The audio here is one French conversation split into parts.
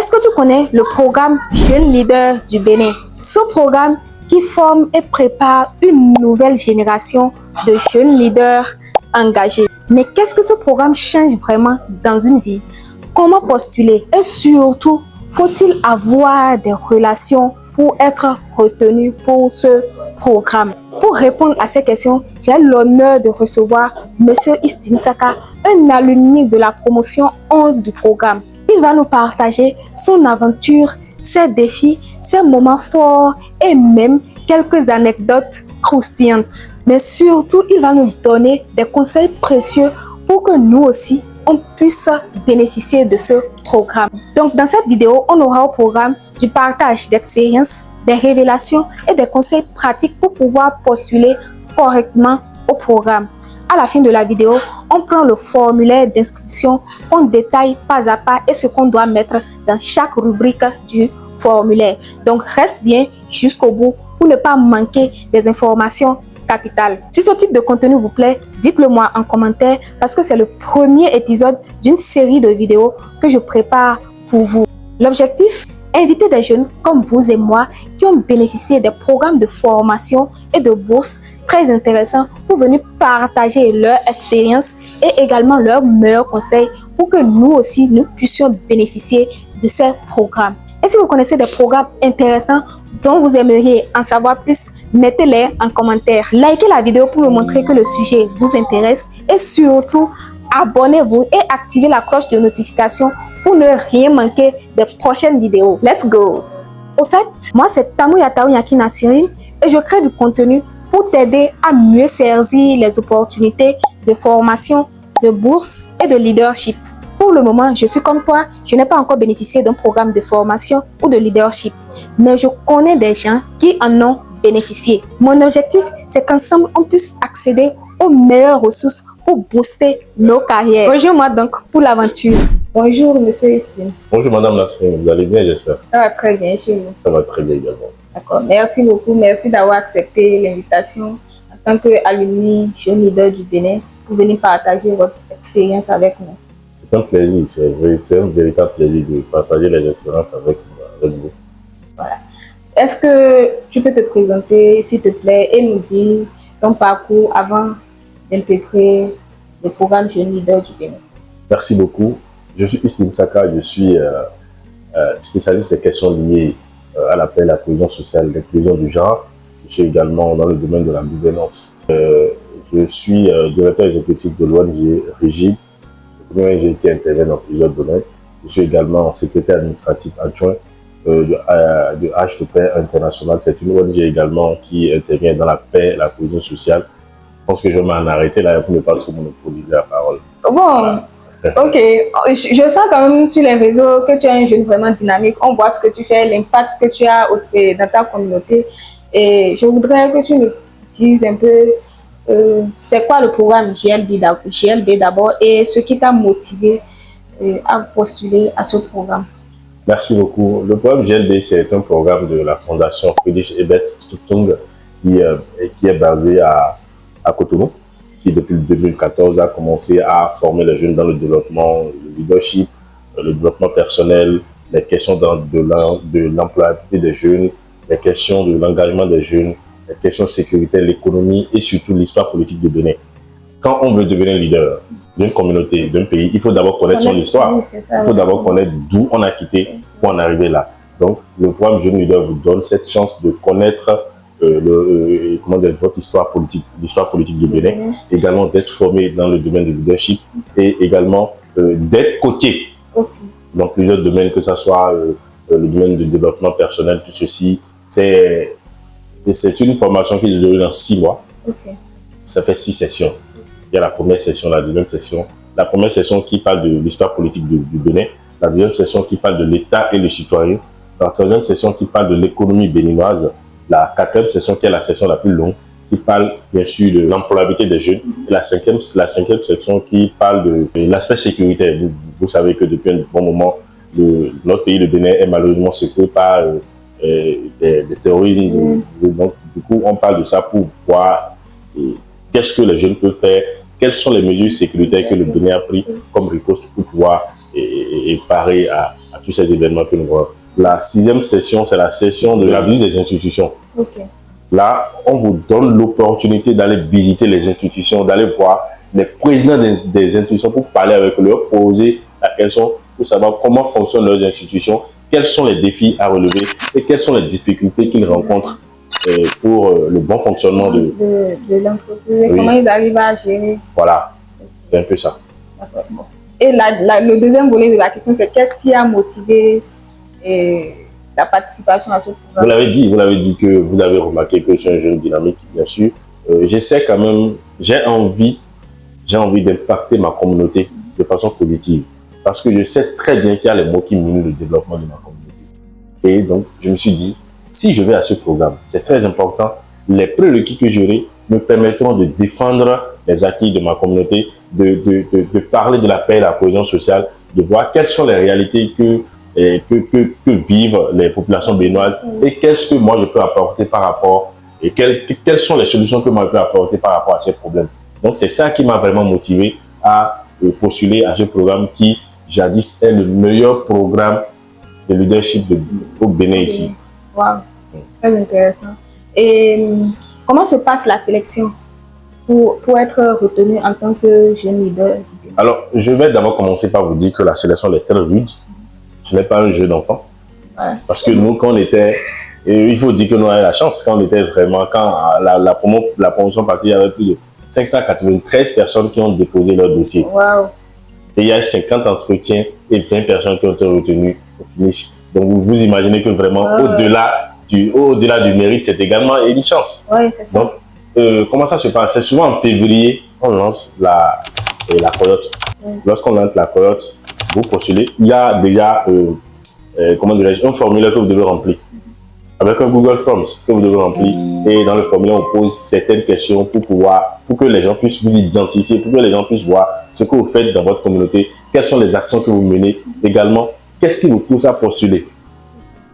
Est-ce que tu connais le programme Jeunes Leaders du Bénin? Ce programme qui forme et prépare une nouvelle génération de jeunes leaders engagés. Mais qu'est-ce que ce programme change vraiment dans une vie? Comment postuler? Et surtout, faut-il avoir des relations pour être retenu pour ce programme? Pour répondre à ces questions, j'ai l'honneur de recevoir M. Istine Saka, un alumni de la promotion 11 du programme. Il va nous partager son aventure, ses défis, ses moments forts et même quelques anecdotes croustillantes. Mais surtout, il va nous donner des conseils précieux pour que nous aussi, on puisse bénéficier de ce programme. Donc, dans cette vidéo, on aura au programme du partage d'expériences, des révélations et des conseils pratiques pour pouvoir postuler correctement au programme. À la fin de la vidéo, on prend le formulaire d'inscription, on détaille pas à pas et ce qu'on doit mettre dans chaque rubrique du formulaire. Donc, reste bien jusqu'au bout pour ne pas manquer des informations capitales. Si ce type de contenu vous plaît, dites-le moi en commentaire parce que c'est le premier épisode d'une série de vidéos que je prépare pour vous. L'objectif, inviter des jeunes comme vous et moi qui ont bénéficié des programmes de formation et de bourses très intéressants pour venir partager leur expérience et également leurs meilleurs conseils pour que nous aussi nous puissions bénéficier de ces programmes. Et si vous connaissez des programmes intéressants dont vous aimeriez en savoir plus, mettez-les en commentaire. Likez la vidéo pour me montrer que le sujet vous intéresse et surtout, abonnez-vous et activez la cloche de notification pour ne rien manquer des prochaines vidéos. Let's go! Au fait, moi c'est Tamou Yataou Yaki Nassirine et je crée du contenu pour t'aider à mieux saisir les opportunités de formation, de bourse et de leadership. Pour le moment, je suis comme toi, je n'ai pas encore bénéficié d'un programme de formation ou de leadership, mais je connais des gens qui en ont bénéficié. Mon objectif, c'est qu'ensemble, on puisse accéder aux meilleures ressources pour booster nos carrières. Rejoins-moi donc pour l'aventure. Bonjour, monsieur Istine. Bonjour, madame Nassirine. Vous allez bien, j'espère? Ça va très bien chez vous. Ça va très bien également. D'accord. Merci beaucoup. Merci d'avoir accepté l'invitation en tant qu'alumni jeune leader du Bénin pour venir partager votre expérience avec nous. C'est un plaisir, c'est un véritable plaisir de partager les expériences avec vous. Voilà. Est-ce que tu peux te présenter, s'il te plaît, et nous dire ton parcours avant d'intégrer le programme Jeune Leader du Bénin? Merci beaucoup. Je suis Istine Saka, je suis spécialiste des questions liées à la paix, la cohésion sociale, l'inclusion du genre. Je suis également dans le domaine de la gouvernance. Je suis directeur exécutif de l'ONG RIGID. C'est une ONG qui intervient dans plusieurs domaines. Je suis également secrétaire administratif adjoint de H2P International. C'est une ONG également qui intervient dans la paix, la cohésion sociale. Je pense que je vais m'en arrêter là pour ne pas trop monopoliser la parole. Bon, voilà. Ok. Je sens quand même sur les réseaux que tu es un jeune vraiment dynamique. On voit ce que tu fais, l'impact que tu as dans ta communauté. Et je voudrais que tu nous dises un peu c'est quoi le programme GLB d'abord et ce qui t'a motivé à postuler à ce programme. Merci beaucoup. Le programme GLB, c'est un programme de la Fondation Friedrich Ebert Stiftung qui est basé à Cotonou, qui depuis 2014 a commencé à former les jeunes dans le développement, le leadership, le développement personnel, les questions de l'employabilité des jeunes, les questions de l'engagement des jeunes, les questions de sécurité, l'économie et surtout l'histoire politique du Bénin. Quand on veut devenir leader d'une communauté, d'un pays, il faut d'abord connaître son histoire. Il faut d'abord connaître d'où on a quitté pour en arriver là. Donc, le programme Jeune Leader vous donne cette chance de connaître votre histoire politique, l'histoire politique du Bénin, également d'être formé dans le domaine du leadership et également d'être coaché dans plusieurs domaines, que ce soit le domaine du développement personnel, tout ceci. C'est une formation qui se déroule en 6 mois. Ça fait 6 sessions. Il y a la première session, la deuxième session. La première session qui parle de l'histoire politique du Bénin. La deuxième session qui parle de l'État et le citoyen. La troisième session qui parle de l'économie béninoise. La quatrième session qui est la session la plus longue, qui parle bien sûr de l'employabilité des jeunes. Et la cinquième section qui parle de l'aspect sécuritaire. Vous savez que depuis un bon moment, notre pays, le Bénin, est malheureusement secoué par des terrorismes. Donc, du coup, on parle de ça pour voir qu'est-ce que les jeunes peuvent faire, quelles sont les mesures sécuritaires que le Bénin a pris comme riposte pour pouvoir parer à tous ces événements que nous voyons. La 6e session, c'est la session de la visite des institutions. Ok. Là, on vous donne l'opportunité d'aller visiter les institutions, d'aller voir les présidents des institutions pour parler avec eux, leur poser la question pour savoir comment fonctionnent leurs institutions, quels sont les défis à relever et quelles sont les difficultés qu'ils rencontrent pour le bon fonctionnement de l'entreprise et oui. Comment ils arrivent à gérer. Voilà, c'est un peu ça. Bon. Et le deuxième volet de la question, c'est qu'est-ce qui a motivé la participation à ce programme? Vous l'avez dit que vous avez remarqué que je suis un jeune dynamique, bien sûr. J'essaie quand même, j'ai envie d'impacter ma communauté de façon positive. Parce que je sais très bien qu'il y a les mots qui minent le développement de ma communauté. Et donc, je me suis dit, si je vais à ce programme, c'est très important, les prérequis que j'aurai me permettront de défendre les acquis de ma communauté, de parler de la paix et de la cohésion sociale, de voir quelles sont les réalités que vivent les populations béninoises et qu'est-ce que moi je peux apporter par rapport, et quelles sont les solutions que moi je peux apporter par rapport à ces problèmes. Donc c'est ça qui m'a vraiment motivé à postuler à ce programme qui, jadis, est le meilleur programme de leadership au Bénin ici. Wow, très intéressant. Et comment se passe la sélection pour être retenu en tant que jeune leader du Bénin? Alors, je vais d'abord commencer par vous dire que la sélection est très rude. Ce n'est pas un jeu d'enfant. Ouais. Parce que nous, quand on était... Et il faut dire que nous avons la chance quand on était vraiment... Quand la promotion passée, il y avait plus de 593 personnes qui ont déposé leur dossier. Wow. Et il y a 50 entretiens et 20 personnes qui ont été retenues au finish. Donc, vous imaginez que vraiment, au-delà du mérite, c'est également une chance. Oui, c'est ça. Donc, comment ça se passe? C'est souvent en février, on lance la cohorte. Oui. Lorsqu'on lance la cohorte, vous postulez. Il y a déjà un formulaire que vous devez remplir. Avec un Google Forms que vous devez remplir. Et dans le formulaire, on pose certaines questions pour que les gens puissent vous identifier, pour que les gens puissent voir ce que vous faites dans votre communauté, quelles sont les actions que vous menez. Également, qu'est-ce qui vous pousse à postuler.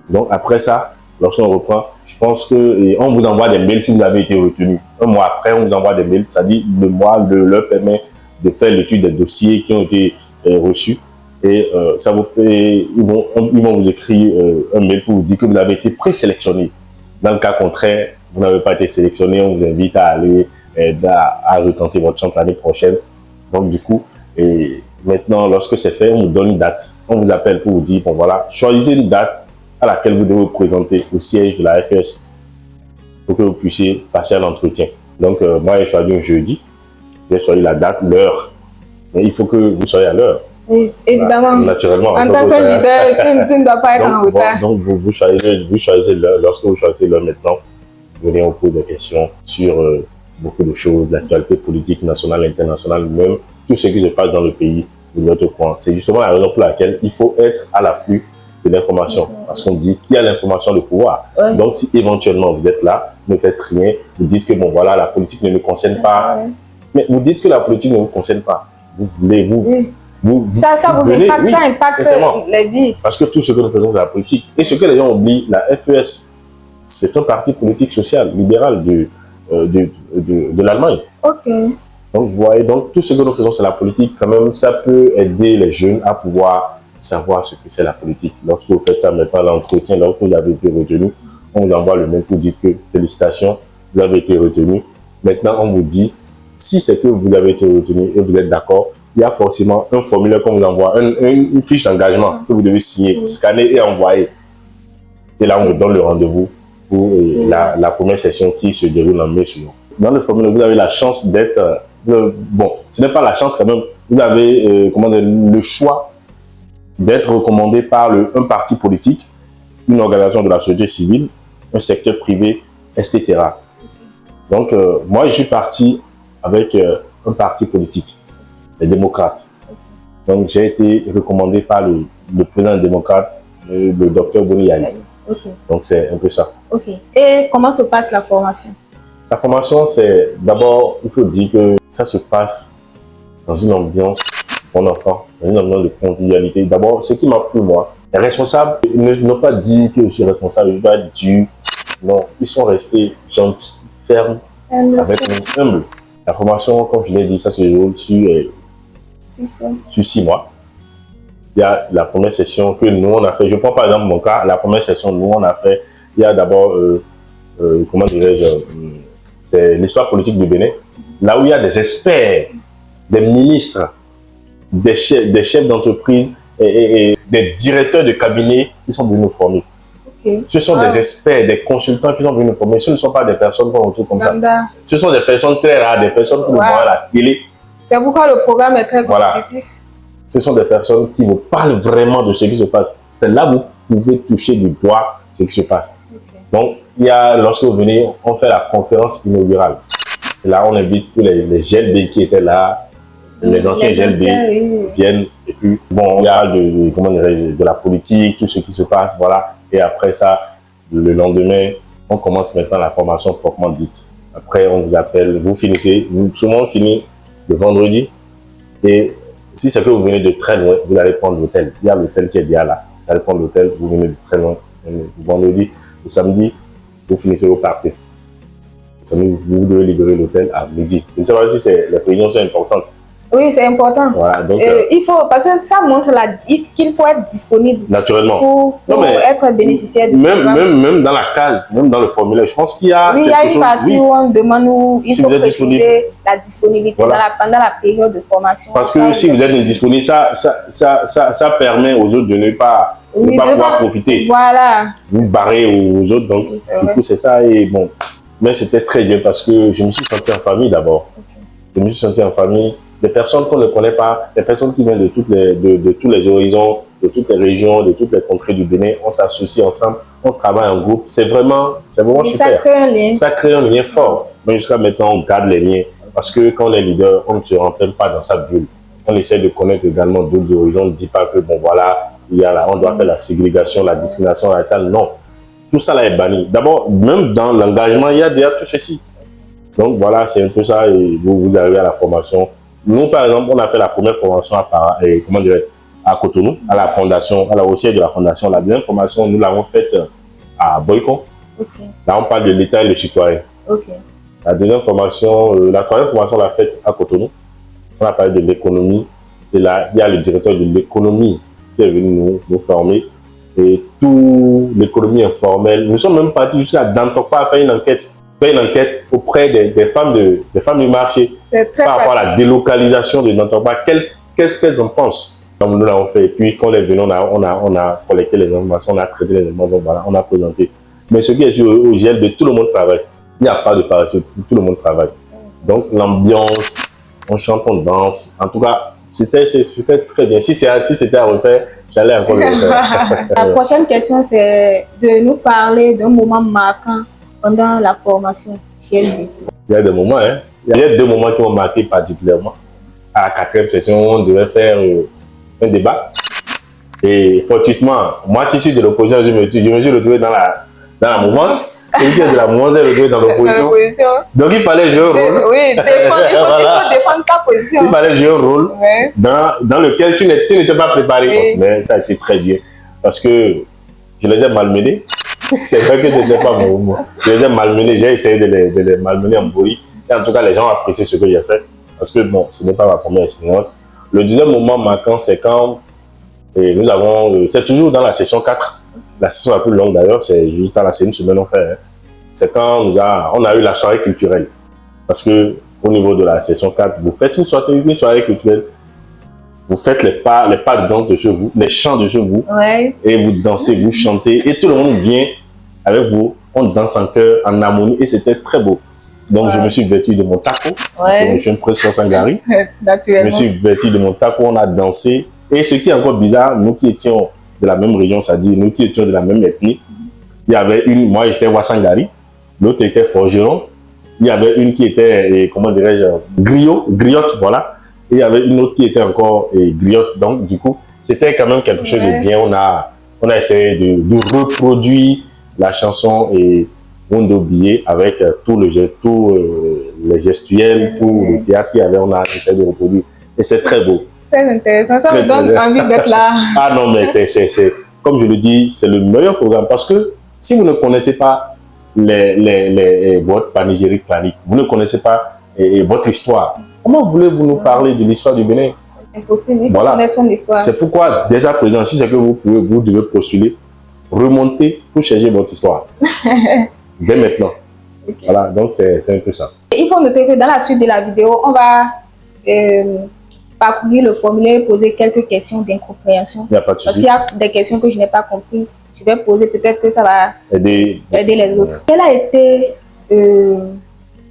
Donc, après ça, lorsqu'on reprend, je pense qu'on vous envoie des mails si vous avez été retenu. Un mois après, on vous envoie des mails, ça dit le mois leur permet de faire l'étude des dossiers qui ont été reçus. Et ils vont vous écrire un mail pour vous dire que vous avez été présélectionné. Dans le cas contraire, vous n'avez pas été sélectionné, on vous invite à aller à retenter votre chance l'année prochaine. Donc du coup, maintenant, lorsque c'est fait, on vous donne une date. On vous appelle pour vous dire, bon voilà, choisissez une date à laquelle vous devez vous présenter au siège de la FES pour que vous puissiez passer à l'entretien. Donc moi, j'ai choisi un jeudi. J'ai choisi la date, l'heure. Mais il faut que vous soyez à l'heure. Oui, évidemment. Naturellement. En tant que leader, tu ne dois pas être en retard. Donc, vous choisissez l'heure. Lorsque vous choisissez l'heure maintenant, vous venez au cours des questions sur beaucoup de choses, l'actualité politique nationale, internationale, même tout ce qui se passe dans le pays, vous devez être au courant. C'est justement la raison pour laquelle il faut être à l'affût de l'information. Parce qu'on dit qu'il y a l'information, le pouvoir. Ouais. Donc, si éventuellement vous êtes là, vous ne faites rien, vous dites que bon voilà, la politique ne me concerne pas. Ouais. Mais vous dites que la politique ne vous concerne pas. Vous voulez, ça vous impacte, oui, ça impacte les vies. Parce que tout ce que nous faisons, c'est la politique. Et ce que les gens oublient, la FES, c'est un parti politique social, libéral de l'Allemagne. Ok. Donc, vous voyez, donc, tout ce que nous faisons, c'est la politique. Quand même, ça peut aider les jeunes à pouvoir savoir ce que c'est la politique. Lorsque vous faites ça maintenant, l'entretien, lorsque vous avez été retenu, on vous envoie le mail pour dire que félicitations, vous avez été retenu. Maintenant, on vous dit, si c'est que vous avez été retenu et vous êtes d'accord, il y a forcément un formulaire qu'on vous envoie, une fiche d'engagement que vous devez signer, scanner et envoyer. Et là, on vous donne le rendez-vous pour la première session qui se déroule en mai suivant. Dans le formulaire, vous avez la chance d'être... bon, ce n'est pas la chance quand même. Vous avez le choix d'être recommandé par un parti politique, une organisation de la société civile, un secteur privé, etc. Donc, moi, je suis parti avec un parti politique, les démocrates. Donc, j'ai été recommandé par le président démocrate, le docteur Boni Yaye. Okay. Donc, c'est un peu ça. Ok. Et comment se passe la formation? La formation, c'est d'abord, il faut dire que ça se passe dans une ambiance, mon enfant, dans une ambiance de convivialité. D'abord, ce qui m'a plu, moi, les responsables n'ont pas dit que je suis responsable, je dois être dur. Non, ils sont restés gentils, fermes, avec nous, humbles. La formation, comme je l'ai dit, ça se déroule sur 6 mois. il y a la première session que nous, on a fait. Je prends par exemple mon cas, la première session, nous, on a fait, il y a d'abord, comment dirais-je, c'est l'histoire politique du Bénin, là où il y a des experts, des ministres, des chefs d'entreprise et des directeurs de cabinet qui sont venus nous former. Okay. Ce sont des experts, des consultants qui sont venus nous former. Ce ne sont pas des personnes qu'on retrouve comme ça. Ce sont des personnes très rares, des personnes que nous voyons à la télé. C'est pourquoi le programme est très compétitif. Ce sont des personnes qui vous parlent vraiment de ce qui se passe. C'est là que vous pouvez toucher du doigt ce qui se passe. Okay. Donc, il y a, lorsque vous venez, on fait la conférence inaugurale. Et là, on invite tous les GLB qui étaient là, les anciens GLB viennent. Et puis, bon, il y a de la politique, tout ce qui se passe, voilà. Et après ça, le lendemain, on commence maintenant la formation proprement dite. Après, on vous appelle, vous finissez, souvent on finit le vendredi. Et si c'est que vous venez de très loin, vous allez prendre l'hôtel. Il y a l'hôtel qui est bien là. Vous allez prendre l'hôtel, vous venez de très loin. Le vendredi, le samedi, vous finissez, vous partez. Le samedi, vous devez libérer l'hôtel à midi. Je ne sais pas si les prévisions sont importantes. Oui, c'est important. Voilà, donc, il faut, parce que ça montre qu'il faut être disponible. Naturellement. Pour être bénéficiaire du programme. Même dans la case, même dans le formulaire, je pense qu'il y a. Oui, il y a une partie où on demande où il faut préciser la disponibilité pendant la période de formation. Parce que si vous êtes indisponible, ça permet aux autres de ne pas pouvoir profiter. Voilà. Vous barrez aux autres, donc du coup, c'est ça. Et bon, mais c'était très bien parce que je me suis senti en famille d'abord. Okay. Je me suis senti en famille. Des personnes qu'on ne connaît pas, des personnes qui viennent de tous les horizons, de toutes les régions, de toutes les contrées du Bénin, on s'associe ensemble, on travaille en groupe. C'est vraiment super. Ça crée un lien. Ça crée un lien fort. Mais jusqu'à maintenant, on garde les liens. Parce que quand on est leader, on ne se renferme pas dans sa bulle. On essaie de connaître également d'autres horizons. On ne dit pas que, bon, voilà, on doit faire la ségrégation, la discrimination, la salle. Non. Tout ça là est banni. D'abord, même dans l'engagement, il y a déjà tout ceci. Donc voilà, c'est un peu ça. Et vous arrivez à la formation. Nous, par exemple, on a fait la première formation à Cotonou, à la fondation, au siège de la fondation. La deuxième formation, nous l'avons faite à Boycon. Okay. Là, on parle de l'État et le citoyen. Okay. La deuxième formation, la troisième formation, on l'a faite à Cotonou. On a parlé de l'économie. Et là, il y a le directeur de l'économie qui est venu nous former. Et tout l'économie informelle. Nous sommes même partis jusqu'à Dantokpa à faire une enquête. Auprès des femmes du marché par rapport à la délocalisation de Dantokpa. Qu'est-ce qu'elles en pensent? Comme nous l'avons fait. Et puis, quand on est venu, on a collecté les informations, on a traité les informations, voilà, on a présenté. Mais ce qui est sûr, au GLB, tout le monde travaille. Il n'y a pas de paresseux, tout le monde travaille. Donc, l'ambiance, on chante, on danse. En tout cas, c'était très bien. Si c'était à refaire, j'allais encore le refaire. La prochaine question, c'est de nous parler d'un moment marquant pendant la formation GLB. Il y a des moments, hein. Il y a deux moments qui m'ont marqué particulièrement. À la quatrième session, on devait faire un débat. Et fortuitement, moi qui suis de l'opposition, je me suis retrouvé dans la mouvance. Et qui est de la mouvance est retrouvé dans l'opposition. Donc il fallait jouer un rôle. Oui, il faut défendre ta position. Il fallait jouer un rôle dans lequel tu n'étais pas préparé. Okay. Mais ça a été très bien. Parce que je les ai malmenés. C'est vrai que ce n'était pas mon mouvement. Je les ai malmenés, j'ai essayé de les malmener en bruit. Et en tout cas, les gens ont apprécié ce que j'ai fait. Parce que bon, ce n'est pas ma première expérience. Le deuxième moment marquant, c'est quand nous avons, c'est toujours dans la session 4. La session la plus longue d'ailleurs, c'est juste dans une semaine on fait. Hein. C'est quand on a eu la soirée culturelle. Parce que au niveau de la session 4, vous faites une soirée culturelle. Vous faites les pas de danse de chez vous, les chants de chez vous, et vous dansez, vous chantez, et tout le monde vient avec vous, on danse en chœur, en harmonie, et c'était très beau. Donc je me suis vêtu de mon taco, je suis un presque sangari. Je me suis vêtu de mon taco, on a dansé, et ce qui est encore bizarre, nous qui étions de la même région, c'est-à-dire nous qui étions de la même ethnie, il y avait une, moi j'étais Wassangari, l'autre était forgeron, il y avait une qui était, comment dirais-je, griotte, voilà. Et il y avait une autre qui était encore griotte. Donc, du coup, c'était quand même quelque chose de bien. On a essayé de reproduire la chanson et Wondo Billet avec tous les gestuels, tout le théâtre qu'il y avait. On a essayé de reproduire. Et c'est très beau. Très intéressant. Ça me donne envie d'être là. Ah non, mais c'est comme je le dis, c'est le meilleur programme. Parce que si vous ne connaissez pas votre panégyrique planique, vous ne connaissez pas votre histoire, comment voulez-vous nous parler de l'histoire du Bénin? Impossible, il faut Voilà. connaître son histoire. C'est pourquoi, déjà présent, si c'est que vous devez postuler, remontez pour changer votre histoire. Dès maintenant. Okay. Voilà, donc c'est un peu ça. Il faut noter que dans la suite de la vidéo, on va parcourir le formulaire et poser quelques questions d'incompréhension. Il n'y a pas de Parce souci. qu'il y a des questions que je n'ai pas compris. Je vais poser, peut-être que ça va aider les autres. Quel a été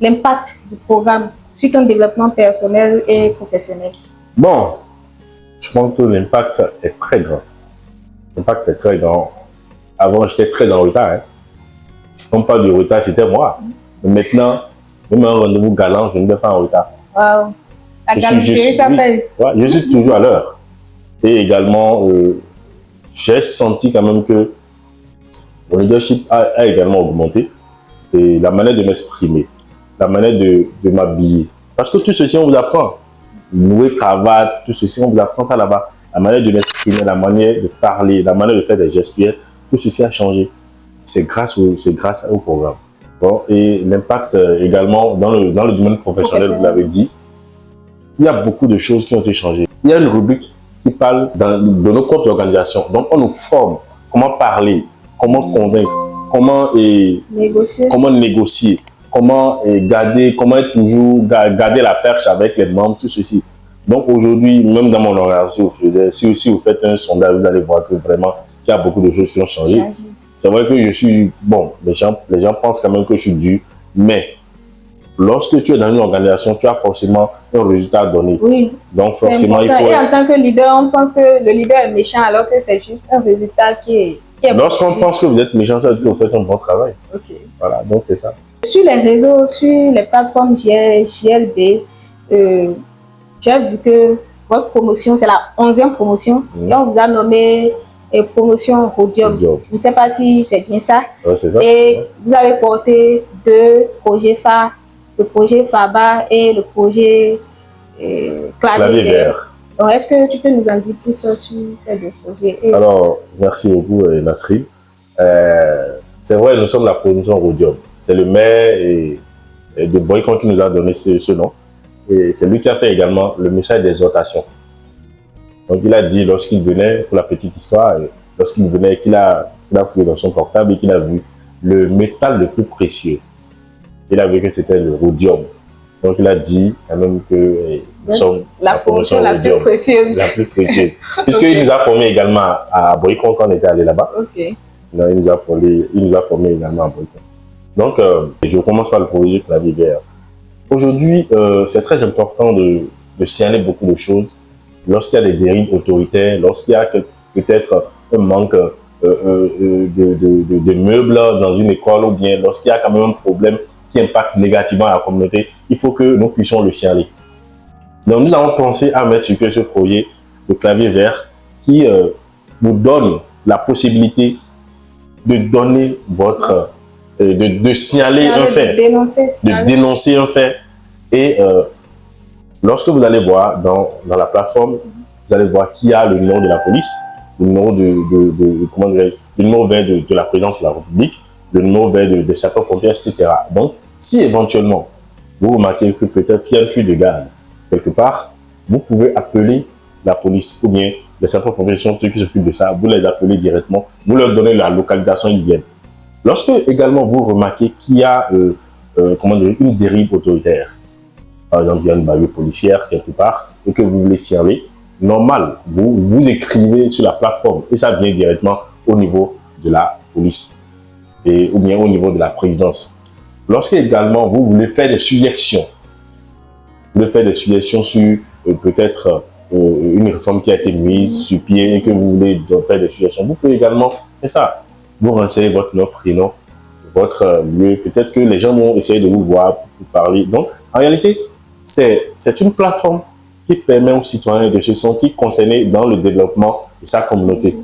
l'impact du programme sur ton développement personnel et professionnel? Bon, je pense que l'impact est très grand. L'impact est très grand. Avant, j'étais très en retard. Hein. On parle de retard, c'était moi. Mais maintenant, même un rendez-vous galant, je ne vais pas en retard. Wow. La galanterie, ça paye. Ouais, je suis toujours à l'heure. Et également, j'ai senti quand même que mon leadership a également augmenté. Et la manière de m'exprimer, la manière de m'habiller. Parce que tout ceci, on vous apprend. Nouer cravate, tout ceci, on vous apprend ça là-bas. La manière de m'exprimer, la manière de parler, la manière de faire des gestuels, tout ceci a changé. C'est grâce au programme. Bon, et l'impact également dans le domaine professionnel, vous l'avez dit, il y a beaucoup de choses qui ont été changées. Il y a une rubrique qui parle de nos propres organisations. Donc, on nous forme comment parler, comment convaincre, comment négocier, comment être toujours garder la perche avec les membres, tout ceci. Donc, aujourd'hui, même dans mon organisation, si vous faites un sondage, vous allez voir que vraiment, il y a beaucoup de choses qui ont changé. C'est vrai que je suis, bon, les gens pensent quand même que je suis dur, mais lorsque tu es dans une organisation, tu as forcément un résultat à donner. Oui. Donc, forcément, il faut... Et en tant que leader, on pense que le leader est méchant alors que c'est juste un résultat qui est Lorsqu'on pense que vous êtes méchant, ça veut dire que vous faites un bon travail. Ok. Voilà, donc c'est ça. Sur les réseaux, sur les plateformes JLB, j'ai vu que votre promotion, c'est la 11e promotion. Et on vous a nommé promotion Rhodium. Je ne sais pas si c'est bien ça. Ouais, c'est ça. Et vous avez porté 2 projets phares, le projet FABA et le projet Clavier Vert. Donc, est-ce que tu peux nous en dire plus sur ces 2 projets? Alors, merci beaucoup, Nasri. C'est vrai, nous sommes la promotion Rhodium. C'est le maire de Boycon qui nous a donné ce nom. Et c'est lui qui a fait également le message d'exhortation. Donc, il a dit, lorsqu'il venait, pour la petite histoire, lorsqu'il venait, qu'il a fouillé dans son portable et qu'il a vu le métal le plus précieux. Il a vu que c'était le rhodium. Donc, il a dit quand même que nous sommes la promotion la plus précieuse. La plus précieuse. Puisqu'il nous a formés également à Boycon quand on était allé là-bas. Ok. Non, il nous a formés également à Boycon. Donc, je commence par le projet Clavier Vert. Aujourd'hui, c'est très important de cerner beaucoup de choses. Lorsqu'il y a des dérives autoritaires, lorsqu'il y a peut-être un manque de meubles dans une école, ou bien lorsqu'il y a quand même un problème qui impacte négativement la communauté, il faut que nous puissions le cerner. Donc, nous avons pensé à mettre sur ce projet de Clavier Vert qui vous donne la possibilité de donner votre... de signaler un fait, de dénoncer un fait. Et lorsque vous allez voir dans la plateforme, vous allez voir qu'il y a le numéro de la police, le numéro le numéro vert de la présidence de la République, le numéro vert de sapeurs-pompiers, etc. Donc, si éventuellement vous remarquez que peut-être il y a une fuite de gaz quelque part, vous pouvez appeler la police ou bien les sapeurs-pompiers sont ceux qui s'occupent de ça, vous les appelez directement, vous leur donnez la localisation, ils viennent. Lorsque également vous remarquez qu'il y a une dérive autoritaire, par exemple, il y a une barrière policière quelque part et que vous voulez signaler, normal, vous écrivez sur la plateforme et ça vient directement au niveau de la police ou bien au niveau de la présidence. Lorsque également vous voulez faire des suggestions, vous voulez faire des suggestions sur peut-être une réforme qui a été mise sur pied et que vous voulez faire des suggestions, vous pouvez également faire ça. Vous renseignez votre nom, prénom, votre lieu, peut-être que les gens vont essayer de vous voir, vous parler. Donc, en réalité, c'est une plateforme qui permet aux citoyens de se sentir concernés dans le développement de sa communauté.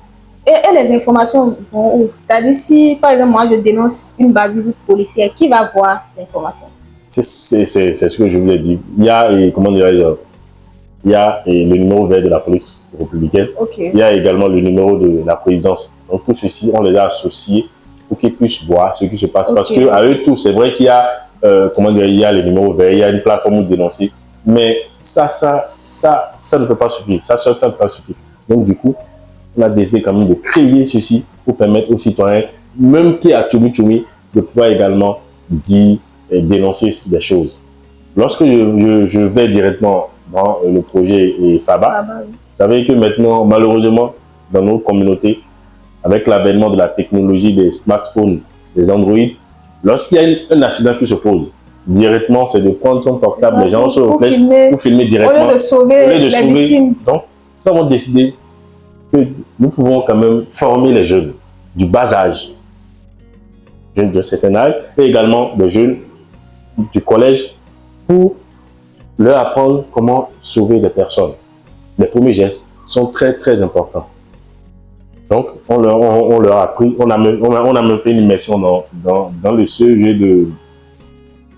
Et les informations vont où? C'est-à-dire, si par exemple, moi je dénonce une bavure policière, qui va voir l'information? C'est ce que je vous ai dit. Il y a, comment dirais-je, il y a le numéro vert de la police républicaine. Okay. Il y a également le numéro de la présidence. Donc, tout ceci, on les a associés pour qu'ils puissent voir ce qui se passe. Okay. Parce qu'à eux tous, c'est vrai qu'il y a, il y a les numéros verts, il y a une plateforme où dénoncer. Mais ça ne peut pas suffire. Ça ne peut pas suffire. Donc, du coup, on a décidé quand même de créer ceci pour permettre aux citoyens, même qui a Tchoumi, de pouvoir également dire et dénoncer des choses. Lorsque je vais directement dans le projet FABA, vous savez que maintenant, malheureusement, dans nos communautés, avec l'avènement de la technologie des smartphones, des Android, lorsqu'il y a un accident qui se pose, directement, c'est de prendre son portable, les gens se reflèchent pour filmer directement. Au lieu de sauver les victimes. Donc, nous avons décidé que nous pouvons quand même former les jeunes du bas âge, jeunes d'un certain âge, et également des jeunes du collège pour leur apprendre comment sauver des personnes. Les premiers gestes sont très, très importants. Donc, on leur a appris, on a même fait une immersion dans le CEG de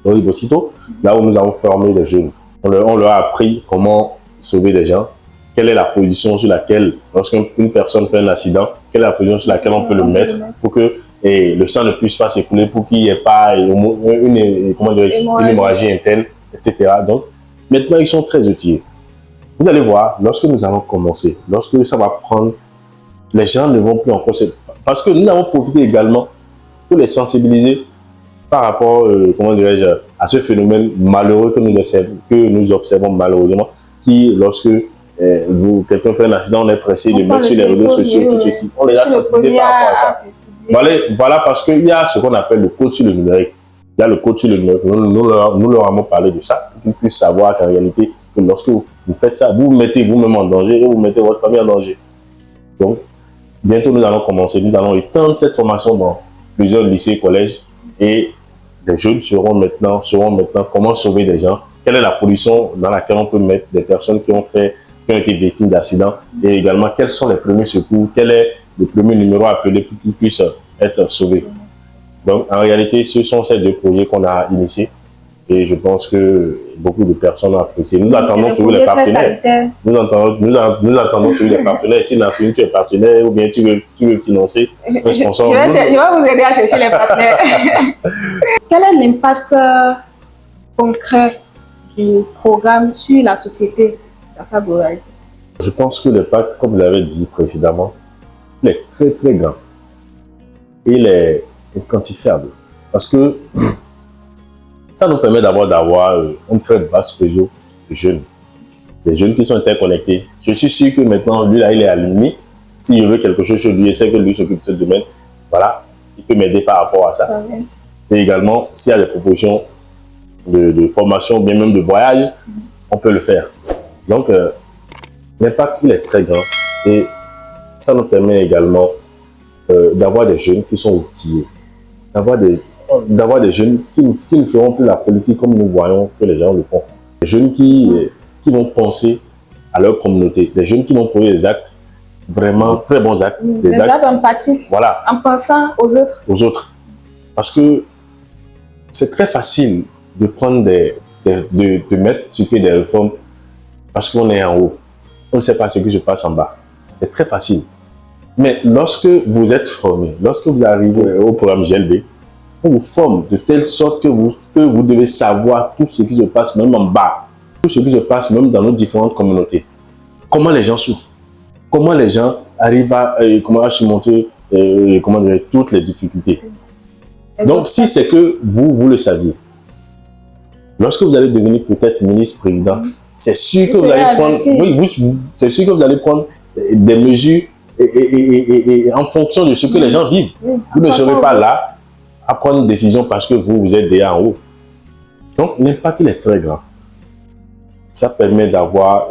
Ribocito, là où nous avons formé des jeunes. On leur a appris comment sauver des gens, quelle est la position sur laquelle, lorsqu'une personne fait un accident, quelle est la position sur laquelle on peut le mettre pour que le sang ne puisse pas s'écouler, pour qu'il n'y ait pas une hémorragie interne, etc. Donc, maintenant, ils sont très outillés. Vous allez voir, lorsque nous allons commencer, lorsque ça va prendre, les gens ne vont plus encore... Parce que nous avons profité également pour les sensibiliser par rapport, à ce phénomène malheureux que nous observons malheureusement, qui, lorsque quelqu'un fait un accident, on est pressé de mettre sur les réseaux sociaux, tout ceci. On les a sensibilisés par rapport à ça. Voilà, parce qu'il y a ce qu'on appelle le code sur le numérique. Il y a le code sur le numérique. Nous leur avons parlé de ça, pour qu'ils puissent savoir qu'en réalité, que lorsque vous faites ça, vous mettez vous-même en danger et vous mettez votre famille en danger. Donc, bientôt, nous allons commencer. Nous allons étendre cette formation dans plusieurs lycées et collèges. Et les jeunes sauront maintenant comment sauver des gens, quelle est la position dans laquelle on peut mettre des personnes qui ont été victimes d'accidents, et également quels sont les premiers secours, quel est le premier numéro à appeler pour qu'ils puissent être sauvés. Donc, en réalité, ce sont ces deux projets qu'on a initiés. Et je pense que beaucoup de personnes ont apprécié. Nous attendons toujours les partenaires. Nous attendons toujours les partenaires. Si Nassine, tu es partenaire ou bien tu veux financer un sponsor. Je vais vous aider à chercher les partenaires. Quel est l'impact concret du programme sur la société dans sa globalité? Je pense que l'impact, comme vous l'avez dit précédemment, il est très très grand. Il est quantifiable. Parce que ça nous permet d'avoir un très vaste réseau de jeunes. Des jeunes qui sont interconnectés. Je suis sûr que maintenant, lui là, il est aligné. Si je veux quelque chose chez lui, et c'est que lui s'occupe de ce domaine, voilà, il peut m'aider par rapport à ça. Et également, s'il y a des propositions de formation, bien même de voyage, on peut le faire. Donc, l'impact, il est très grand. Et ça nous permet également d'avoir des jeunes qui sont outillés, d'avoir des jeunes qui ne feront plus la politique comme nous voyons que les gens le font. Des jeunes qui vont penser à leur communauté, des jeunes qui vont poser des actes, vraiment très bons actes. Des actes empathiques, voilà, en pensant aux autres. Aux autres. Parce que c'est très facile de prendre de mettre sur pied des réformes parce qu'on est en haut. On ne sait pas ce qui se passe en bas. C'est très facile. Mais lorsque vous êtes formé, lorsque vous arrivez au programme GLB, on vous forme de telle sorte que vous devez savoir tout ce qui se passe même en bas, tout ce qui se passe même dans nos différentes communautés. Comment les gens souffrent, comment les gens arrivent à surmonter toutes les difficultés. Donc, si c'est que vous le saviez, lorsque vous allez devenir peut-être ministre-président, c'est sûr que vous allez prendre des mesures et en fonction de ce que les gens vivent. Vous ne serez pas là à prendre une décision parce que vous êtes déjà en haut. Donc, l'impact, il est très grand. Ça permet d'avoir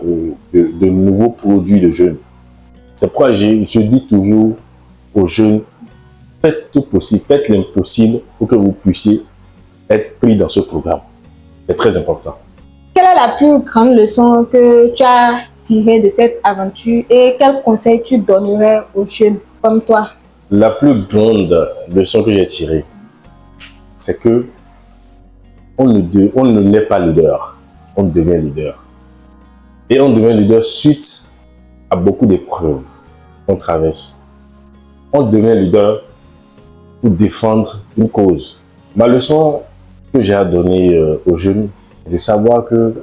de nouveaux produits de jeunes. C'est pourquoi je dis toujours aux jeunes, faites tout possible, faites l'impossible pour que vous puissiez être pris dans ce programme. C'est très important. Quelle est la plus grande leçon que tu as tirée de cette aventure et quel conseil tu donnerais aux jeunes comme toi? La plus grande leçon que j'ai tirée, c'est que on ne naît pas leader, on devient leader. Et on devient leader suite à beaucoup d'épreuves qu'on traverse. On devient leader pour défendre une cause. Ma leçon que j'ai à donner aux jeunes, c'est de savoir que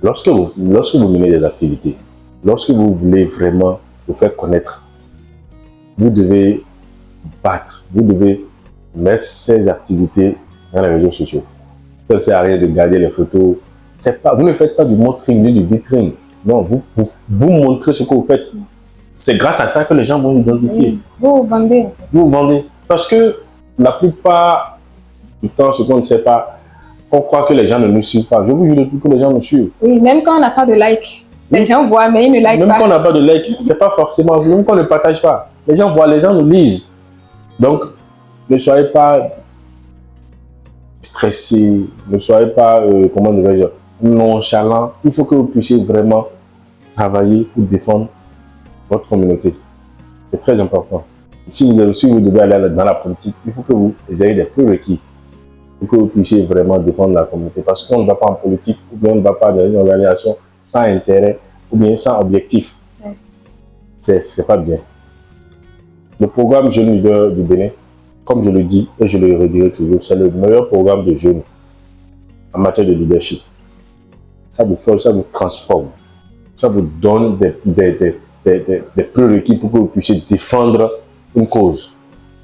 Lorsque vous menez des activités, lorsque vous voulez vraiment vous faire connaître, vous devez vous battre, vous devez mettre ces activités dans les réseaux sociaux. Ça ne sert à rien de garder les photos. Vous ne faites pas du montring ni du vitrine. Non, vous montrez ce que vous faites. C'est grâce à ça que les gens vont vous identifier. Oui. Vous vendez. Vous vendez. Parce que la plupart du temps, ce qu'on ne sait pas, on croit que les gens ne nous suivent pas. Je vous jure de tout que les gens nous suivent. Oui, même quand on n'a pas de like. Les gens voient, mais ils ne like même pas. Même quand on n'a pas de like, c'est pas forcément. Même quand on ne partage pas. Les gens voient, les gens nous lisent. Donc, ne soyez pas stressé, ne soyez pas, comment dirais-je, nonchalant. Il faut que vous puissiez vraiment travailler pour défendre votre communauté. C'est très important. Si vous devez aller dans la politique, il faut que vous ayez des prérequis pour que vous puissiez vraiment défendre la communauté. Parce qu'on ne va pas en politique, ou bien on ne va pas dans une organisation sans intérêt, ou bien sans objectif. Ouais. C'est pas bien. Le programme Jeunes Leaders du Bénin, comme je le dis et je le redirai toujours, c'est le meilleur programme de jeunes en matière de leadership. Ça vous forge, ça vous transforme. Ça vous donne des prérequis pour que vous puissiez défendre une cause.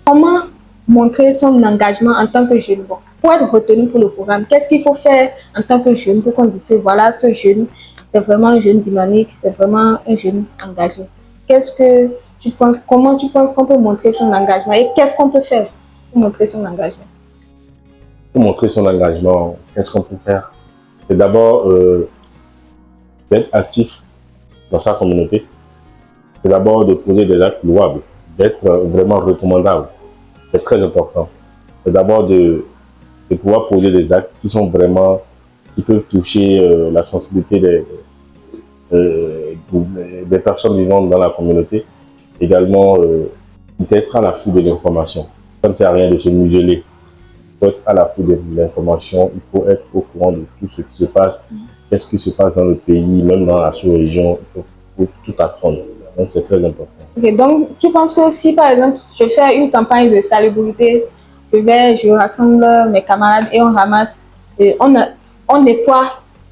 Comment montrer son engagement en tant que jeune? Bon, pour être retenu pour le programme, qu'est-ce qu'il faut faire en tant que jeune pour qu'on dise que voilà, ce jeune, c'est vraiment un jeune dynamique, c'est vraiment un jeune engagé? Qu'est-ce que tu penses, comment tu penses qu'on peut montrer son engagement et qu'est-ce qu'on peut faire pour montrer son engagement? Pour montrer son engagement, qu'est-ce qu'on peut faire? C'est d'abord d'être actif dans sa communauté. C'est d'abord de poser des actes louables, d'être vraiment recommandable. C'est très important. C'est d'abord de pouvoir poser des actes qui sont vraiment, qui peuvent toucher la sensibilité des personnes vivant dans la communauté. Également, d'être à l'affût de l'information. Ça ne sert à rien de se museler. Il faut être à l'affût de l'information. Il faut être au courant de tout ce qui se passe. Qu'est-ce qui se passe dans le pays, même dans la sous-région. Il faut tout apprendre. Donc, c'est très important. Okay, donc, tu penses que si, par exemple, je fais une campagne de salubrité, je rassemble mes camarades et on ramasse, on nettoie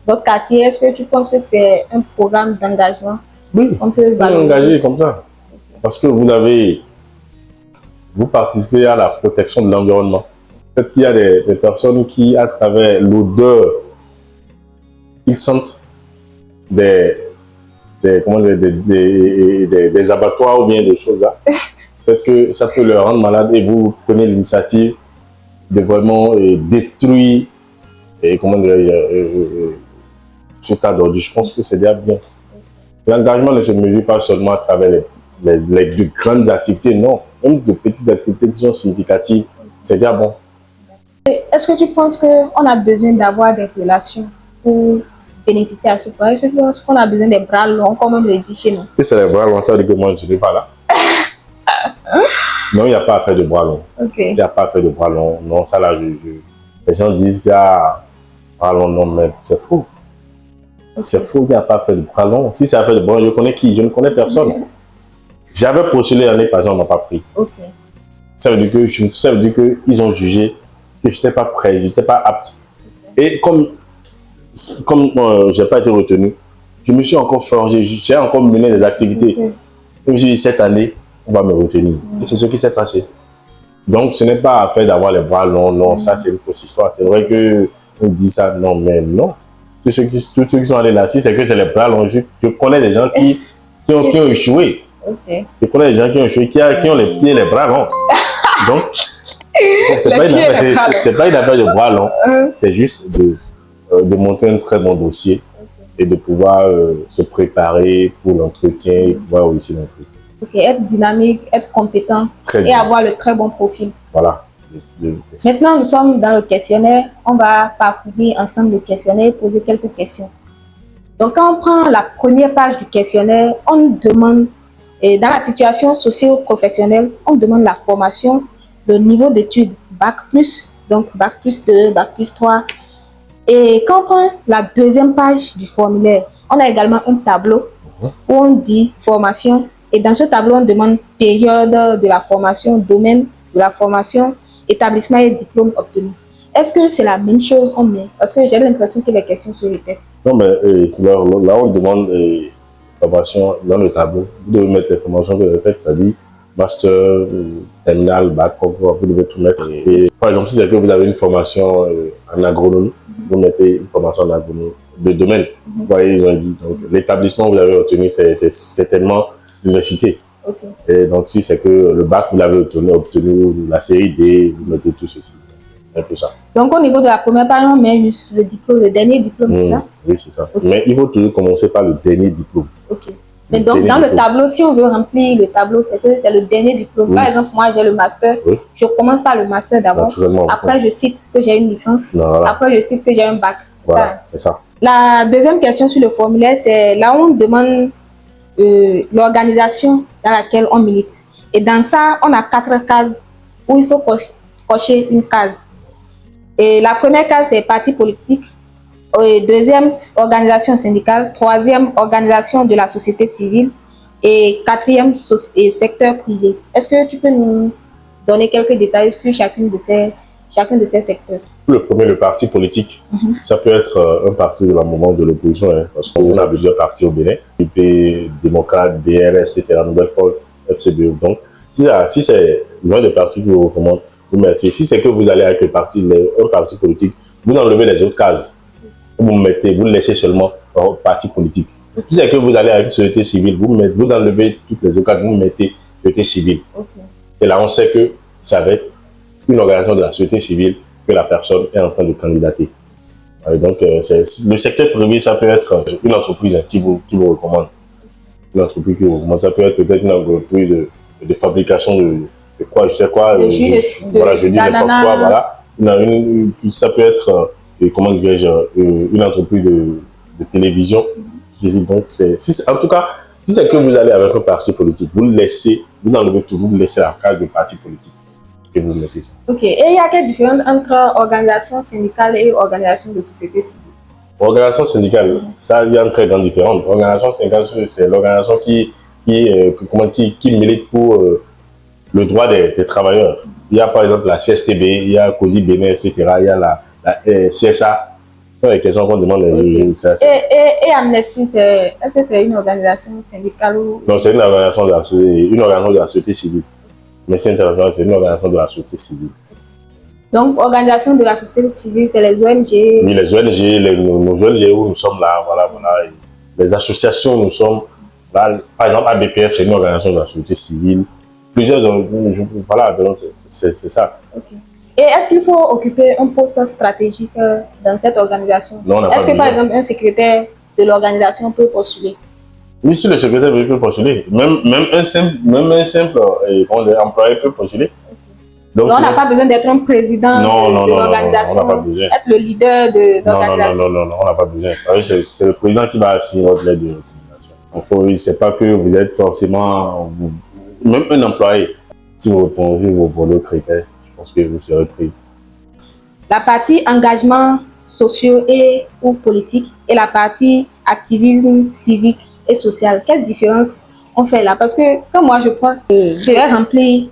notre quartier, est-ce que tu penses que c'est un programme d'engagement? Oui, on peut engager comme ça. Parce que vous participez à la protection de l'environnement. Peut-être qu'il y a des personnes qui, à travers l'odeur, ils sentent des abattoirs ou bien des choses là. Peut-être que ça peut leur rendre malade et vous prenez l'initiative de vraiment détruire ce tas d'ordures. Je pense que c'est déjà bien. L'engagement ne se mesure pas seulement à travers les grandes activités, non. Même de petites activités qui sont significatives, c'est déjà bon. Est-ce que tu penses qu'on a besoin d'avoir des relations pour bénéficier à ce projet? Est-ce que tu penses qu'on a besoin des bras longs, comme on le dit chez nous? Si c'est les bras longs, ça veut dire que moi, je ne suis pas là. Non, il n'y a pas à faire de bras longs. Okay. Il n'y a pas à faire de bras longs. Non, ça là, les gens disent qu'il y a bras longs, non, mais c'est faux. Okay. C'est faux qu'il n'y a pas à faire de bras longs. Si c'est à faire de bras longs, je connais qui? Je ne connais personne. Okay. J'avais postulé l'année passée, on ne m'a pas pris. Okay. Ça veut dire qu'ils ont jugé que je n'étais pas prêt, je n'étais pas apte. Okay. Et comme je n'ai pas été retenu, je me suis encore forgé, j'ai encore mené des activités. Okay. Je me suis dit, cette année, on va me retenir. Et c'est ce qui s'est passé. Donc, ce n'est pas à faire d'avoir les bras longs, non, ça c'est une fausse histoire. C'est vrai qu'on dit ça, non, mais non. Tous ceux qui sont allés là, si c'est que c'est les bras longs, je connais des gens qui ont échoué. Okay. Je connais des gens qui ont échoué, qui ont les pieds et les bras longs. Donc, c'est pas une affaire de bras longs, c'est juste de monter un très bon dossier et de pouvoir se préparer pour l'entretien et pouvoir réussir l'entretien. Ok, être dynamique, être compétent et avoir le très bon profil. Voilà. Maintenant, nous sommes dans le questionnaire. On va parcourir ensemble le questionnaire et poser quelques questions. Donc, quand on prend la première page du questionnaire, on demande, dans la situation socio-professionnelle, on demande la formation, le niveau d'études, Bac+, donc Bac +2, Bac +3. Et quand on prend la deuxième page du formulaire, on a également un tableau où on dit formation. Et dans ce tableau, on demande période de la formation, domaine de la formation, établissement et diplôme obtenu. est-ce que c'est la même chose on met? Parce que j'ai l'impression que les questions se répètent. Non, mais là, on demande formation dans le tableau. Vous devez mettre les formations que vous avez faites, ça dit master, terminal, bac, vous devez tout mettre. Et, par exemple, si c'est que vous avez une formation en agronomie, vous mettez une formation en agronomie de domaine. Vous voyez, ils ont dit. Donc, l'établissement que vous avez obtenu, c'est certainement l'université. Okay. Et donc, si c'est que le bac, vous l'avez obtenu la série D, vous mettez tout ceci. C'est un peu ça. Donc, au niveau de la première page, on met juste le diplôme, le dernier diplôme, c'est ça? Oui, c'est ça. Okay. Mais il faut toujours commencer par le dernier diplôme. Ok. Mais donc, dans le tableau, si on veut remplir le tableau, c'est que c'est le dernier diplôme. Oui. Par exemple, moi, j'ai le master. Oui. Je commence par le master d'abord. Après, je cite que j'ai une licence. Voilà. Après, je cite que j'ai un bac. Voilà, c'est ça. La deuxième question sur le formulaire, c'est là où on demande l'organisation dans laquelle on milite. Et dans ça, on a 4 cases où il faut cocher une case. Et la première case, c'est parti politique. Deuxième, organisation syndicale. Troisième, organisation de la société civile. Et quatrième, secteur privé. Est-ce que tu peux nous donner quelques détails sur chacun de ces secteurs? Le premier, le parti politique, ça peut être un parti de la mouvement de l'opposition, hein, parce qu'on a plusieurs partis au Bénin, UP, démocrate, BRS, c'était la nouvelle folle, FCBO. Donc, si c'est l'un des partis que vous recommande, vous mettez. Si c'est que vous allez avec un parti politique, vous enlevez les autres cases. Vous laissez seulement un parti politique. Si c'est que vous allez avec une société civile, vous enlevez toutes les autres cases, vous mettez société civile. Et là, on sait que c'est avec une organisation de la société civile que la personne est en train de candidater. Et donc, le secteur privé, ça peut être une entreprise qui vous recommande. Une entreprise qui vous recommande. Ça peut être peut-être une entreprise de fabrication de quoi, je sais quoi. Voilà, je dis n'importe quoi, voilà. Ça peut être, comment dirais-je, une entreprise de télévision. Donc, en tout cas, si c'est que vous allez avec un parti politique, vous enlevez tout, vous laissez la case de parti politique. Et vous mettez ça. Ok. Et il y a quelle différence entre organisation syndicale et organisation de société civile? Organisation syndicale, ça, il y a une très grande différence. Organisation syndicale, c'est l'organisation qui milite pour le droit des travailleurs. Il y a par exemple la CSTB, il y a COSI Bénin, etc. Il y a la CSA. Les questions qu'on demande. Et Amnesty, est-ce que c'est une organisation syndicale ou... Non, c'est une organisation de la société civile. Mais c'est international, c'est une organisation de la société civile. Donc, organisation de la société civile, c'est les ONG? Oui, les ONG, nos ONG où nous sommes là, voilà. Les associations, nous sommes là. Par exemple, ABPF, c'est une organisation de la société civile. Plusieurs, voilà, c'est ça. Okay. Et est-ce qu'il faut occuper un poste stratégique dans cette organisation? Non, on n'a pas besoin. Est-ce que, par exemple, un secrétaire de l'organisation peut postuler? Oui, si le secrétaire peut postuler. Même un simple employé peut postuler. Donc on n'a pas besoin d'être un président de l'organisation. On n'a pas besoin. Être le leader de l'organisation. Non, on n'a pas besoin. C'est le président qui va signer votre lettre de recommandation. Ce n'est pas que vous êtes forcément... Même un employé, si vous répondez aux critères, je pense que vous serez pris. La partie engagement sociaux ou politique et la partie activisme civique et social. Quelle différence on fait là? Parce que quand moi je crois que je vais remplir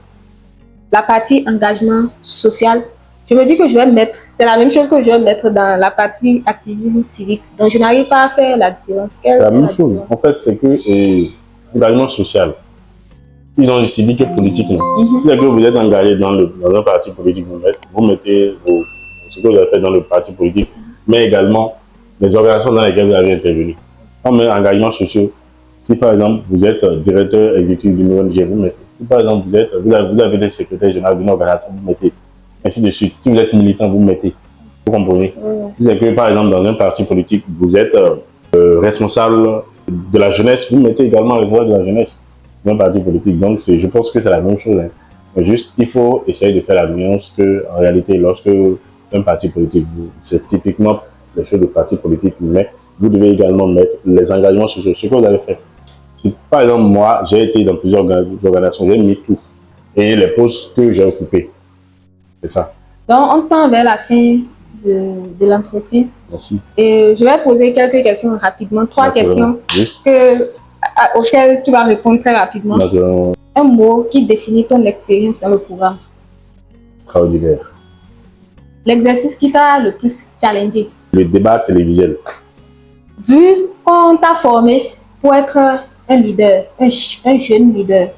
la partie engagement social, je me dis que je vais mettre, c'est la même chose que je vais mettre dans la partie activisme civique. Donc je n'arrive pas à faire la différence. C'est la même chose. En fait, c'est que engagement social, ils ont le civique et politique. C'est que vous êtes engagé dans un parti politique, vous mettez ce que vous avez fait dans le parti politique, mais également les organisations dans lesquelles vous avez intervenu. Comme engagement social, si par exemple vous êtes directeur exécutif d'une ONG, vous mettez. Si par exemple vous avez été secrétaire général d'une organisation, vous mettez. Ainsi de suite. Si vous êtes militant, vous mettez. Vous comprenez? Si c'est que par exemple dans un parti politique, vous êtes responsable de la jeunesse, vous mettez également le droit de la jeunesse dans un parti politique. Donc je pense que c'est la même chose. Hein. Juste, il faut essayer de faire la nuance qu'en réalité, lorsque un parti politique, c'est typiquement les choses de parti politique, mais vous devez également mettre les engagements sur ce que vous avez fait. Si, par exemple, moi, j'ai été dans plusieurs organisations, j'ai mis tout. Et les postes que j'ai occupés. C'est ça. Donc, on tend vers la fin de l'entretien. Merci. Et je vais poser quelques questions rapidement. 3 questions auxquelles tu vas répondre très rapidement. Un mot qui définit ton expérience dans le programme. Extraordinaire. L'exercice qui t'a le plus challengé? Le débat télévisuel. Vu qu'on t'a formé pour être un leader, un jeune leader,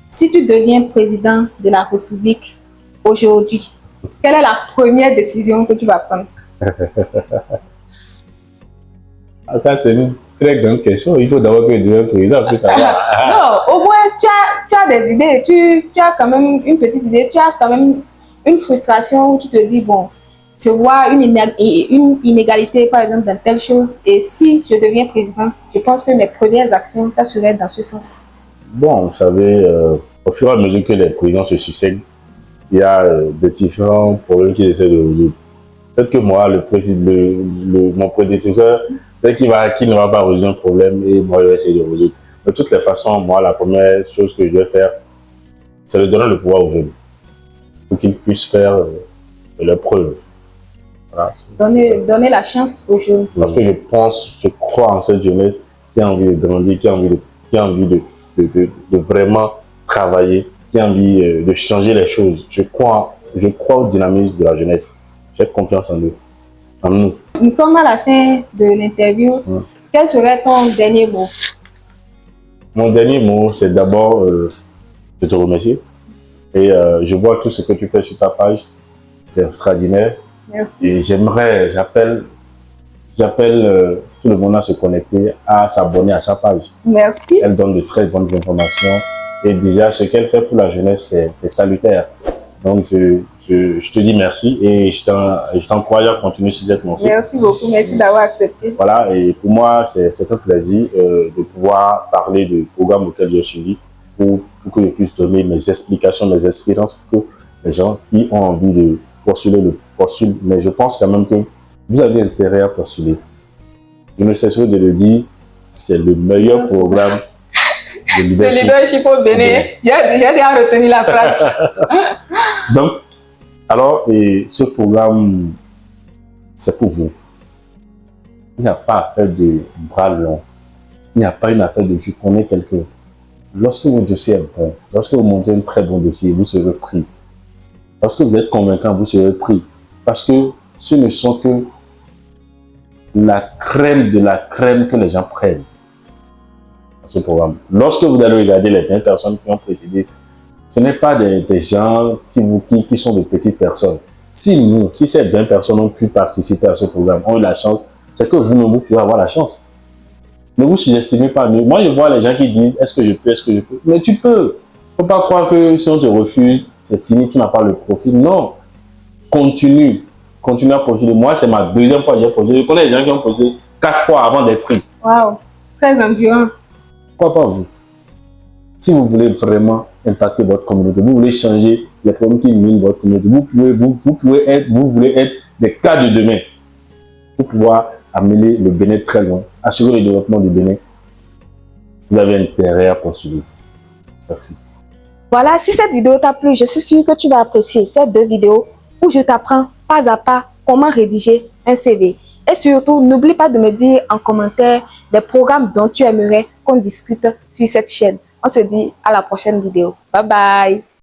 si tu deviens président de la République aujourd'hui, quelle est la première décision que tu vas prendre? Ah, ça, c'est une très grande question. Il faut d'abord que je devienne président pour savoir. Non, au moins, tu as des idées, tu as quand même une petite idée, tu as quand même une frustration où tu te dis, bon, je vois une inégalité, par exemple, dans telle chose, et si je deviens président, je pense que mes premières actions, ça serait dans ce sens. Bon, vous savez, au fur et à mesure que les présidents se succèdent, il y a des différents problèmes qu'ils essaient de résoudre. Peut-être que moi, mon prédécesseur, peut-être qu'il ne va pas résoudre un problème et moi, je vais essayer de résoudre. De toutes les façons, moi, la première chose que je vais faire, c'est de donner le pouvoir aux jeunes pour qu'ils puissent faire leurs preuves. Voilà, Donner la chance aux jeunes. parce que je crois en cette jeunesse qui a envie de grandir, qui a envie de vraiment travailler, qui a envie de changer les choses. Je crois au dynamisme de la jeunesse. J'ai confiance en eux, en nous. Nous sommes à la fin de l'interview. Quel serait ton dernier mot? Mon dernier mot, c'est d'abord de te remercier. Et je vois tout ce que tu fais sur ta page. C'est extraordinaire. Merci. Et j'appelle tout le monde à se connecter, à s'abonner à sa page. Merci. Elle donne de très bonnes informations. Et déjà, ce qu'elle fait pour la jeunesse, c'est salutaire. Donc, je te dis merci et je t'encourage à continuer sur cette lancée. Merci beaucoup. Merci d'avoir accepté. Voilà, et pour moi, c'est un plaisir de pouvoir parler du programme auquel j'ai suivi pour que je puisse donner mes explications, mes expériences pour que les gens qui ont envie de postuler le postulent. Mais je pense quand même que vous avez intérêt à postuler. Je ne cesserai de le dire, c'est le meilleur programme de leadership. Le leadership au Bénin. J'ai déjà retenu la phrase. Donc, alors, et ce programme, c'est pour vous. Il n'y a pas affaire de bras longs. Il n'y a pas une affaire de je connais quelqu'un. Lorsque votre dossier est bon, lorsque vous montez un très bon dossier, vous serez pris. Lorsque vous êtes convaincant, vous serez pris. Parce que ce ne sont que la crème de la crème que les gens prennent dans ce programme. Lorsque vous allez regarder les 20 personnes qui ont précédé, ce n'est pas des gens qui sont de petites personnes. Si ces 20 personnes ont pu participer à ce programme, ont eu la chance, c'est que vous-même, vous pouvez avoir la chance. Ne vous sous-estimez pas. Moi, je vois les gens qui disent, est-ce que je peux, est-ce que je peux? Mais tu peux. Il ne faut pas croire que si on te refuse, c'est fini, tu n'as pas le profil. Non. Continue à postuler. Moi, c'est ma deuxième fois que j'ai postulé. Je connais des gens qui ont postulé 4 fois avant d'être pris. Waouh, très endurant. Pourquoi pas vous? Si vous voulez vraiment impacter votre communauté, vous voulez changer les problèmes qui minent votre communauté, vous voulez être des cadres de demain pour pouvoir amener le Bénin très loin, assurer le développement du Bénin, vous avez intérêt à postuler. Merci. Voilà, si cette vidéo t'a plu, je suis sûre que tu vas apprécier ces 2 vidéos où je t'apprends pas à pas comment rédiger un CV. Et surtout, n'oublie pas de me dire en commentaire des programmes dont tu aimerais qu'on discute sur cette chaîne. On se dit à la prochaine vidéo. Bye bye!